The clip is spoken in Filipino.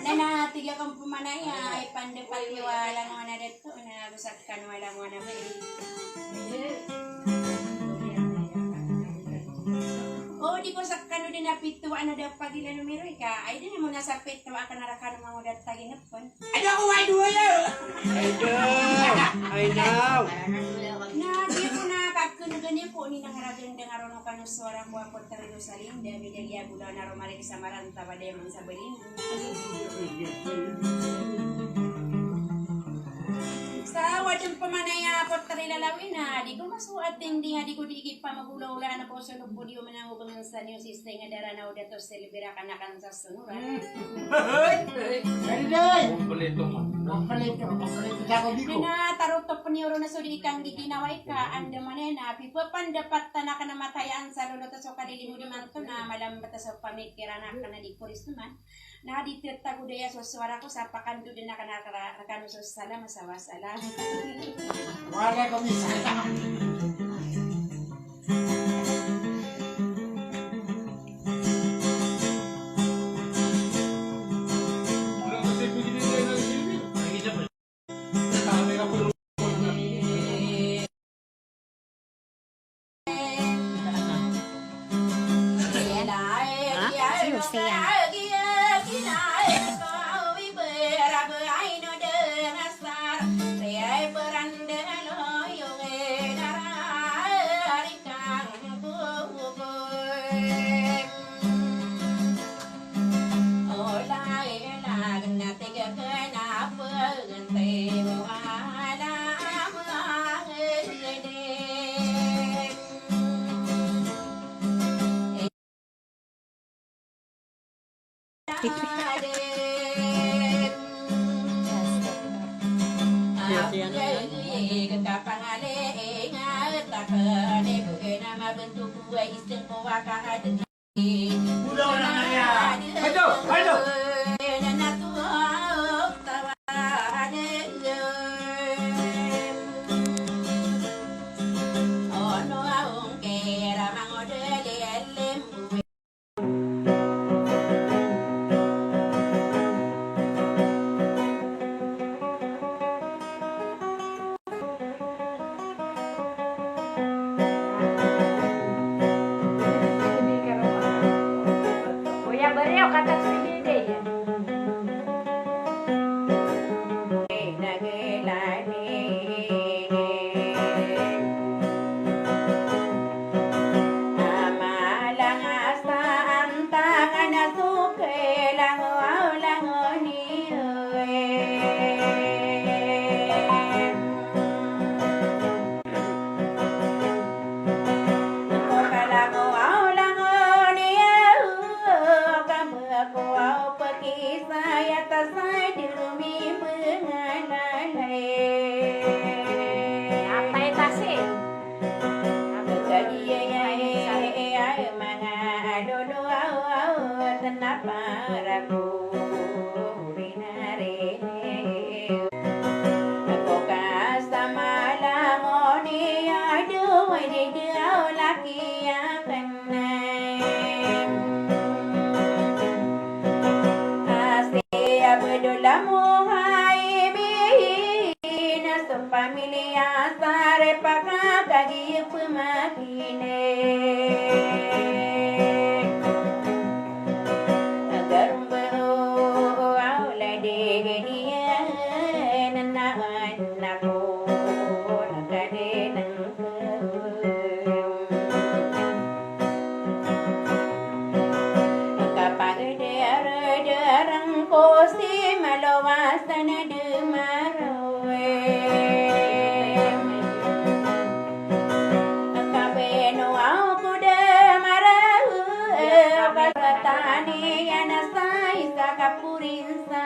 Nanatiga kang pumanaya, ay pandapaliwala mo na dito, narusakan wala mo na ba di ko sakkan din napito, ano daw pagila numero ka, ay din mo nasapit na akan narakan ng mga datagin na pon. Ano ko ay duwayo? I know. Na, di ko na kakun po ni nangaragan ng araw ng kanuswara ko ang Puerto Jerusalem, dahil midalya budaw na rumalik sa maranta pa dahil sa balin. Sa wadang pamanaya po tarilalawi na, di ko masuat hindi nga di ko diikip pa magula-ula na po sunog po di ko manangubang ng sa new system nga dara na o dato selebira ka na kan sa sunuran. Kompleto mo. Kompleto sa ko biko. Na tarutok po niyo na suli kang giginaway ka, anda manena, pipapan dapat na ka namatayan sa lulot sa kalili mo naman to na malambat sa pamikira na ka na di kuris naman. Na di tita ko daya so suara ko sa pakanto din na kanakano so sala masawa-sala. Wala ko misal. wawasan dumaroe kabeno aku demarau katani anasai sakapurinsa